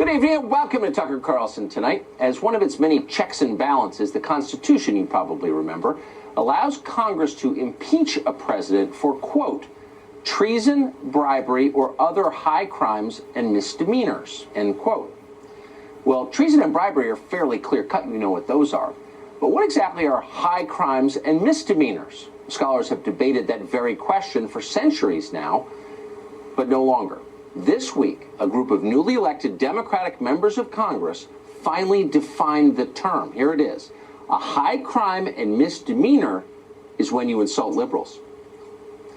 Good evening and welcome to Tucker Carlson Tonight. As one of its many checks and balances, the Constitution, you probably remember, allows Congress to impeach a president for, quote, treason, bribery, or other high crimes and misdemeanors, end quote. Well, treason and bribery are fairly clear-cut, you know what those are. But what exactly are high crimes and misdemeanors? Scholars have debated that very question for centuries now, but no longer. This week, a group of newly elected Democratic members of Congress finally defined the term. Here it is. A high crime and misdemeanor is when you insult liberals.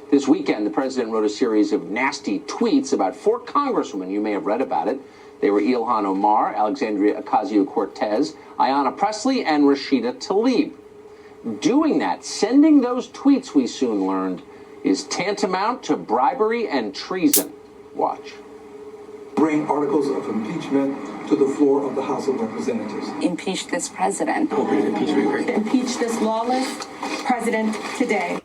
This weekend, the president wrote a series of nasty tweets about 4 congresswomen. You may have read about it. They were Ilhan Omar, Alexandria Ocasio-Cortez, Ayanna Pressley, and Rashida Tlaib. Doing that, sending those tweets, we soon learned, is tantamount to bribery and treason. Watch. Bring articles of impeachment to the floor of the House of Representatives. Impeach this president. Impeach this lawless president today.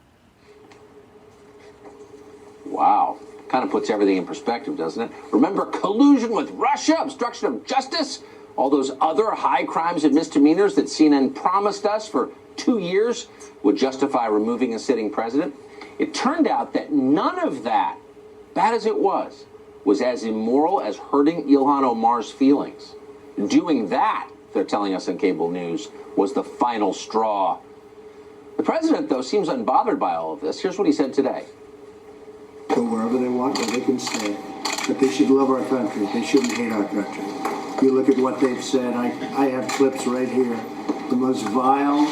Wow. Kind of puts everything in perspective, doesn't it? Remember collusion with Russia, obstruction of justice, all those other high crimes and misdemeanors that CNN promised us for 2 years would justify removing a sitting president? It turned out that none of that, bad as it was as immoral as hurting Ilhan Omar's feelings. Doing that, they're telling us on cable news, was the final straw. The president, though, seems unbothered by all of this. Here's what he said today. Go wherever they want, where they can stay. But they should love our country. They shouldn't hate our country. You look at what they've said. I have clips right here. The most vile,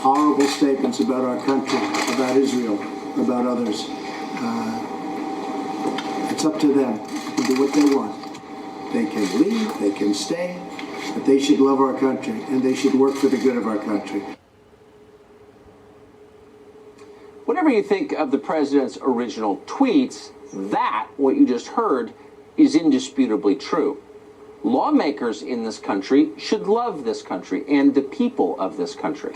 horrible statements about our country, about Israel, about others. It's up to them to do what they want. They can leave, they can stay, but they should love our country, and they should work for the good of our country. Whatever you think of the president's original tweets, that, what you just heard, is indisputably true. Lawmakers in this country should love this country and the people of this country.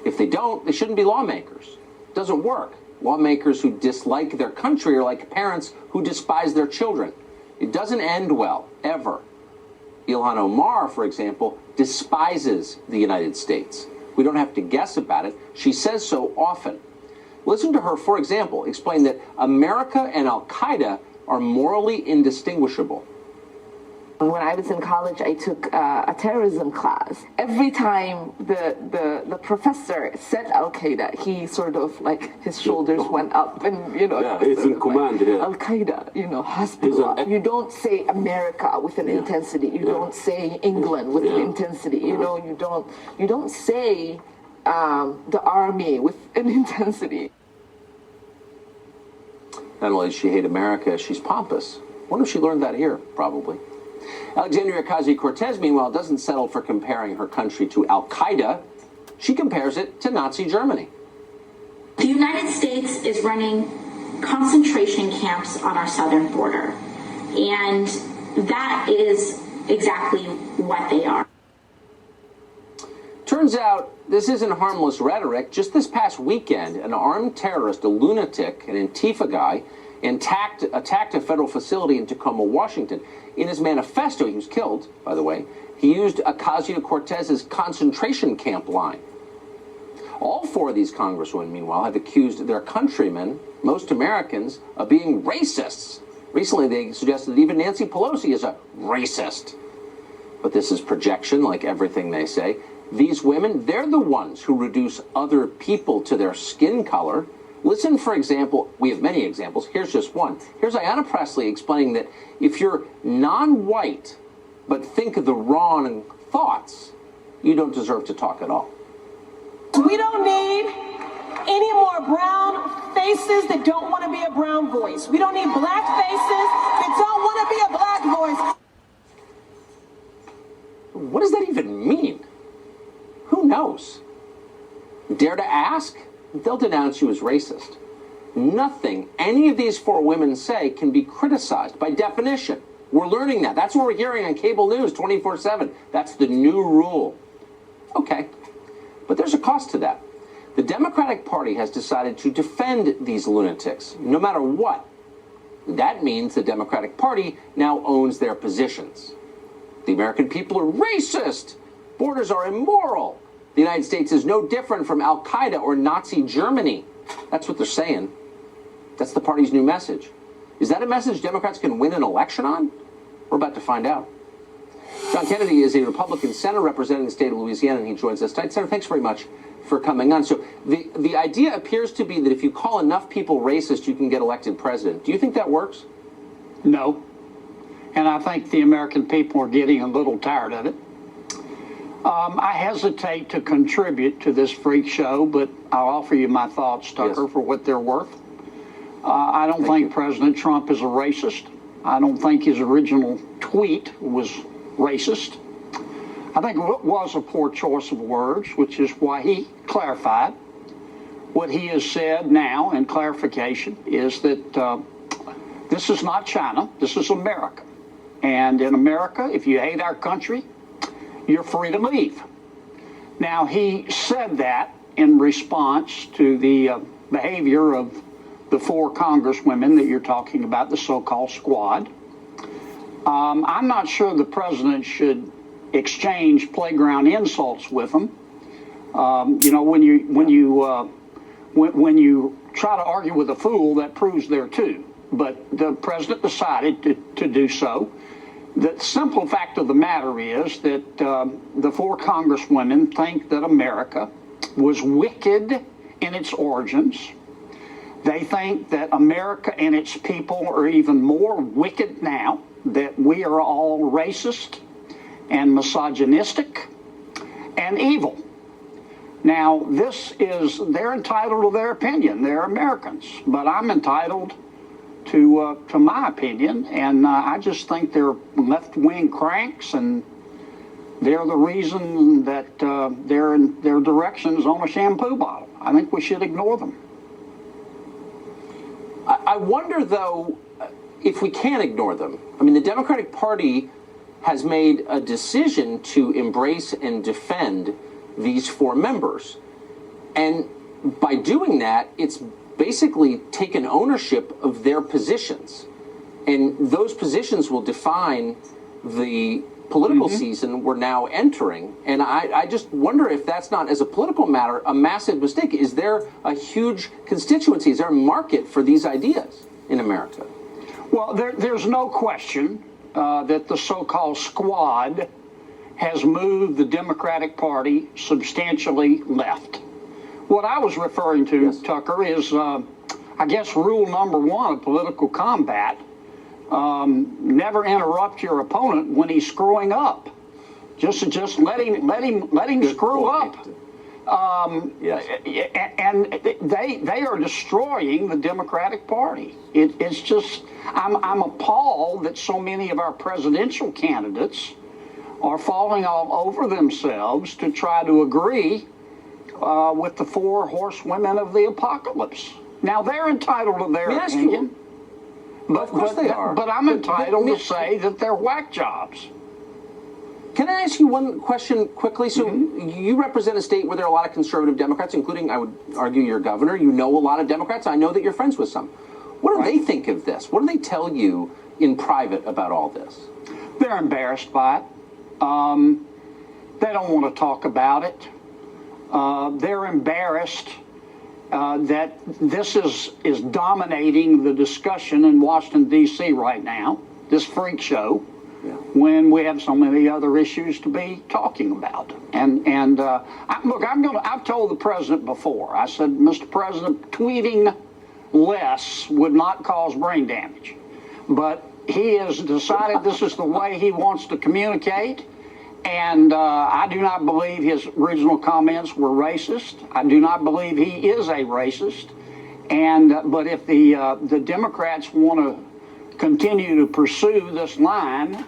If they don't, they shouldn't be lawmakers. It doesn't work. Lawmakers who dislike their country are like parents who despise their children. It doesn't end well, ever. Ilhan Omar, for example, despises the United States. We don't have to guess about it. She says so often. Listen to her, for example, explain that America and Al-Qaeda are morally indistinguishable. When I was in college, I took a terrorism class. Every time the professor said Al-Qaeda, he sort of like his shoulders went up and, Yeah, it's in command. Like, Al-Qaeda, Hezbollah. You don't say America with an intensity. You don't say England with an intensity. You don't say the army with an intensity. Not only does she hate America, she's pompous. Wonder if she learned that here, probably. Alexandria Ocasio-Cortez, meanwhile, doesn't settle for comparing her country to Al-Qaeda. She compares it to Nazi Germany. The United States is running concentration camps on our southern border, and that is exactly what they are. Turns out this isn't harmless rhetoric. Just this past weekend, an armed terrorist, a lunatic, an Antifa guy, attacked a federal facility in Tacoma, Washington. In his manifesto, he was killed, by the way, he used Ocasio-Cortez's concentration camp line. All 4 of these congresswomen, meanwhile, have accused their countrymen, most Americans, of being racists. Recently, they suggested that even Nancy Pelosi is a racist. But this is projection, like everything they say. These women, they're the ones who reduce other people to their skin color. Listen, for example, we have many examples. Here's just one. Here's Ayanna Pressley explaining that if you're non-white but think of the wrong thoughts, you don't deserve to talk at all. We don't need any more brown faces that don't want to be a brown voice. We don't need black faces that don't want to be a black voice. What does that even mean? Who knows? Dare to ask? They'll denounce you as racist. Nothing any of these 4 women say can be criticized by definition. We're learning that. That's what we're hearing on cable news 24/7. That's the new rule. Okay, but there's a cost to that. The Democratic Party has decided to defend these lunatics, no matter what. That means the Democratic Party now owns their positions. The American people are racist. Borders are immoral. The United States is no different from Al-Qaeda or Nazi Germany. That's what they're saying. That's the party's new message. Is that a message Democrats can win an election on? We're about to find out. John Kennedy is a Republican senator representing the state of Louisiana, and he joins us tonight. Senator, thanks very much for coming on. So the idea appears to be that if you call enough people racist, you can get elected president. Do you think that works? No. And I think the American people are getting a little tired of it. I hesitate to contribute to this freak show, but I'll offer you my thoughts, Tucker, Yes. for what they're worth. I don't think President Trump is a racist. I don't think his original tweet was racist. I think it was a poor choice of words, which is why he clarified. What he has said now in clarification is that this is not China, this is America. And in America, if you hate our country, you're free to leave. Now, he said that in response to the behavior of the 4 congresswomen that you're talking about, the so-called squad. I'm not sure the president should exchange playground insults with them. You know, when you try to argue with a fool, that proves they're two. But the president decided to do so. The simple fact of the matter is that the 4 congresswomen think that America was wicked in its origins. They think that America and its people are even more wicked now, that we are all racist and misogynistic and evil. Now, they're entitled to their opinion. They're Americans, but I'm entitled to my opinion, and I just think they're left-wing cranks, and they're the reason that their direction's on a shampoo bottle. I think we should ignore them. I wonder, though, if we can ignore them. I mean, the Democratic Party has made a decision to embrace and defend these 4 members. And by doing that, it's basically taken ownership of their positions. And those positions will define the political season we're now entering. And I just wonder if that's not, as a political matter, a massive mistake. Is there a huge constituency? Is there a market for these ideas in America? Well, there's no question that the so-called squad has moved the Democratic Party substantially left. What I was referring to, yes, Tucker, is, I guess, rule number 1 of political combat. Never interrupt your opponent when he's screwing up. Just let him screw up. Yes. And they are destroying the Democratic Party. It's just, I'm appalled that so many of our presidential candidates are falling all over themselves to try to agree with the 4 horsewomen of the apocalypse. Now, they're entitled to their opinion. But, of course they are. But I'm entitled to say that they're whack jobs. Can I ask you one question quickly? So you represent a state where there are a lot of conservative Democrats, including, I would argue, your governor. You know a lot of Democrats. I know that you're friends with some. What do they think of this? What do they tell you in private about all this? They're embarrassed by it. They don't want to talk about it. They're embarrassed that this is dominating the discussion in Washington, D.C. right now, this freak show, when we have so many other issues to be talking about. And look, I've told the president before, I said, Mr. President, tweeting less would not cause brain damage. But he has decided this is the way he wants to communicate. And I do not believe his original comments were racist. I do not believe he is a racist. But if the Democrats want to continue to pursue this line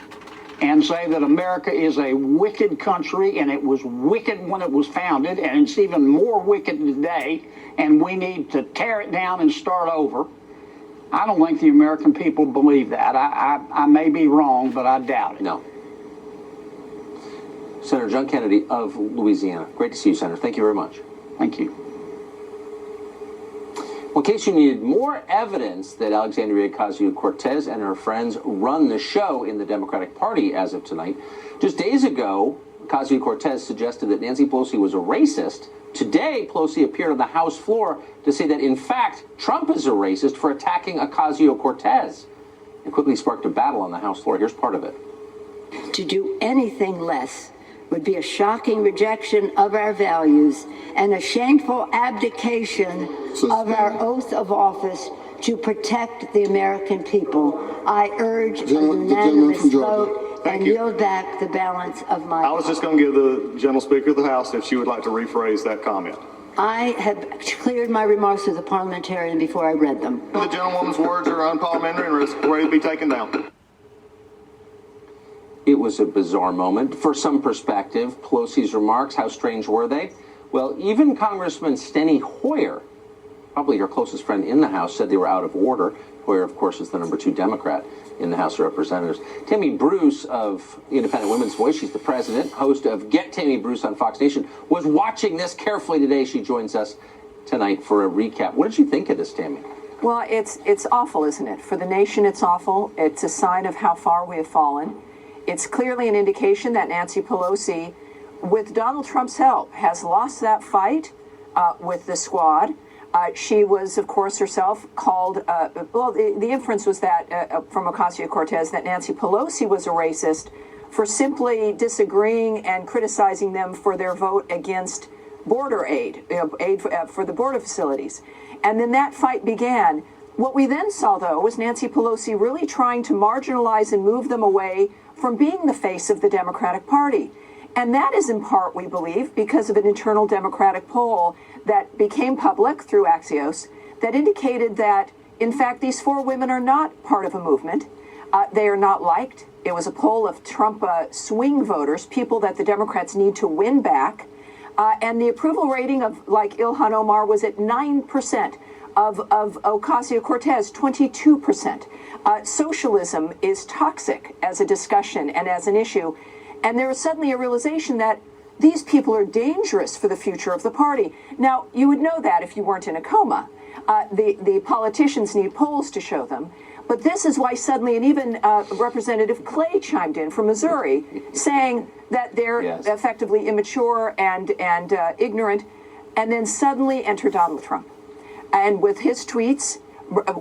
and say that America is a wicked country and it was wicked when it was founded and it's even more wicked today and we need to tear it down and start over, I don't think the American people believe that. I may be wrong, but I doubt it. No. Senator John Kennedy of Louisiana. Great to see you, Senator. Thank you very much. Thank you. Well, Well, in case you needed more evidence that Alexandria Ocasio-Cortez and her friends run the show in the Democratic Party as of tonight, just days ago, Ocasio-Cortez suggested that Nancy Pelosi was a racist. Today, Pelosi appeared on the House floor to say that, in fact, Trump is a racist for attacking Ocasio-Cortez. It quickly sparked a battle on the House floor. Here's part of it. To do anything less would be a shocking rejection of our values and a shameful abdication of our oath of office to protect the American people. I urge a unanimous vote and yield back the balance of my I was just going to give the General Speaker of the House if she would like to rephrase that comment. I have cleared my remarks as a parliamentarian before I read them. The gentlewoman's words are unparliamentary and are ready to be taken down. It was a bizarre moment. For some perspective, Pelosi's remarks, how strange were they? Well, even Congressman Steny Hoyer, probably her closest friend in the House, said they were out of order. Hoyer, of course, is the number 2 Democrat in the House of Representatives. Tammy Bruce of Independent Women's Voice, she's the president, host of Get Tammy Bruce on Fox Nation, was watching this carefully today. She joins us tonight for a recap. What did you think of this, Tammy? Well, it's awful, isn't it? For the nation, it's awful. It's a sign of how far we have fallen. It's clearly an indication that Nancy Pelosi, with Donald Trump's help, has lost that fight with the squad. She was, of course, herself called, the inference was that from Ocasio-Cortez that Nancy Pelosi was a racist for simply disagreeing and criticizing them for their vote against border aid, aid for the border facilities. And then that fight began. What we then saw, though, was Nancy Pelosi really trying to marginalize and move them away from being the face of the Democratic Party. And that is in part, we believe, because of an internal Democratic poll that became public through Axios that indicated that, in fact, these 4 women are not part of a movement. They are not liked. It was a poll of Trump swing voters, people that the Democrats need to win back. And the approval rating of, like, Ilhan Omar was at 9%. Of Ocasio-Cortez, 22%. Socialism is toxic as a discussion and as an issue. And there was suddenly a realization that these people are dangerous for the future of the party. Now, you would know that if you weren't in a coma. The politicians need polls to show them. But this is why suddenly, and even Representative Clay chimed in from Missouri, saying that they're effectively immature and ignorant. And then suddenly enter Donald Trump. And with his tweets,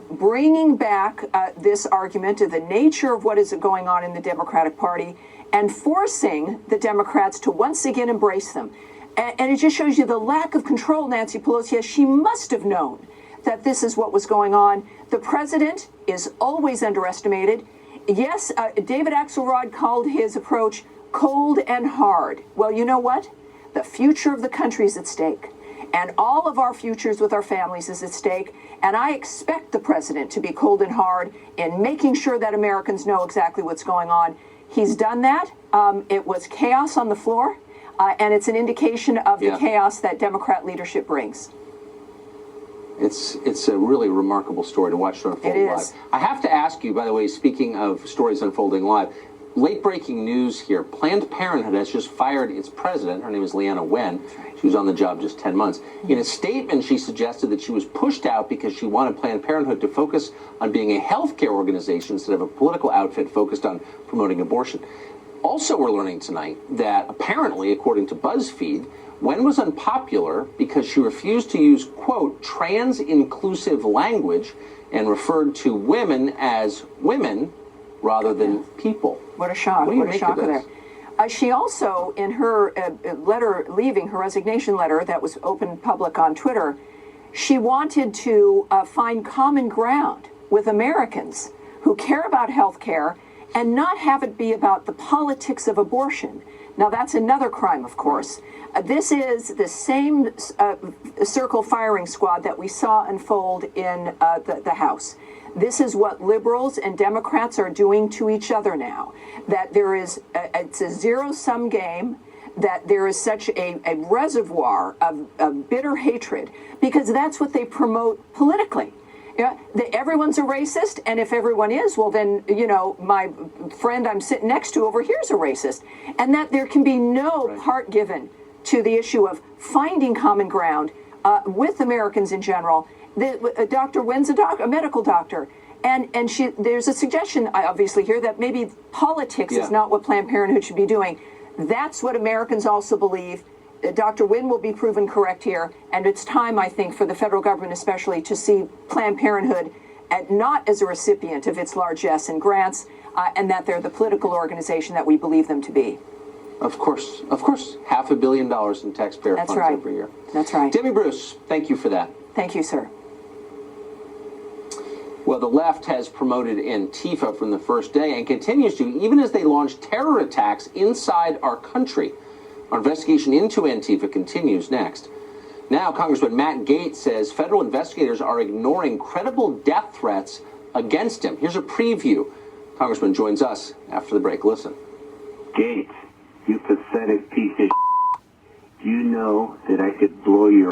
bringing back this argument of the nature of what is going on in the Democratic Party and forcing the Democrats to once again embrace them. And it just shows you the lack of control Nancy Pelosi has. She must have known that this is what was going on. The president is always underestimated. Yes, David Axelrod called his approach cold and hard. Well, you know what? The future of the country is at stake. And all of our futures with our families is at stake. And I expect the president to be cold and hard in making sure that Americans know exactly what's going on. He's done that. It was chaos on the floor, and it's an indication of the chaos that Democrat leadership brings. It's a really remarkable story to watch it unfold live. I have to ask you, by the way, speaking of stories unfolding live, late breaking news here. Planned Parenthood has just fired its president. Her name is Leanna Wen. She was on the job just 10 months. In a statement, she suggested that she was pushed out because she wanted Planned Parenthood to focus on being a healthcare organization instead of a political outfit focused on promoting abortion. Also, we're learning tonight that apparently, according to BuzzFeed, Wen was unpopular because she refused to use, quote, trans-inclusive language and referred to women as women rather than people. What a shock. What a shocker there. She also, in her letter leaving, her resignation letter that was open public on Twitter, she wanted to find common ground with Americans who care about health care and not have it be about the politics of abortion. Now, that's another crime, of course. This is the same circle firing squad that we saw unfold in the House. This is what liberals and Democrats are doing to each other now. That there is, it's a zero-sum game, that there is such a reservoir of bitter hatred, because that's what they promote politically. Yeah, everyone's a racist, and if everyone is, well then, you know, my friend I'm sitting next to over here is a racist. And that there can be no part given to the issue of finding common ground with Americans in general Dr. Wynn's a medical doctor. And there's a suggestion, obviously, here that maybe politics is not what Planned Parenthood should be doing. That's what Americans also believe. Dr. Wynn will be proven correct here, and it's time, I think, for the federal government especially to see Planned Parenthood not as a recipient of its largesse and grants, and that they're the political organization that we believe them to be. Of course. $500 million in taxpayer funds every year. That's right. Tammy Bruce, thank you for that. Thank you, sir. Well, the left has promoted Antifa from the first day and continues to, even as they launch terror attacks inside our country. Our investigation into Antifa continues next. Now, Congressman Matt Gaetz says federal investigators are ignoring credible death threats against him. Here's a preview. Congressman joins us after the break. Listen. Gaetz, you pathetic piece of do you know that I could blow your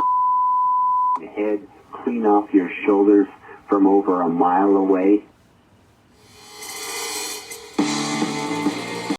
head clean off your shoulders from over a mile away?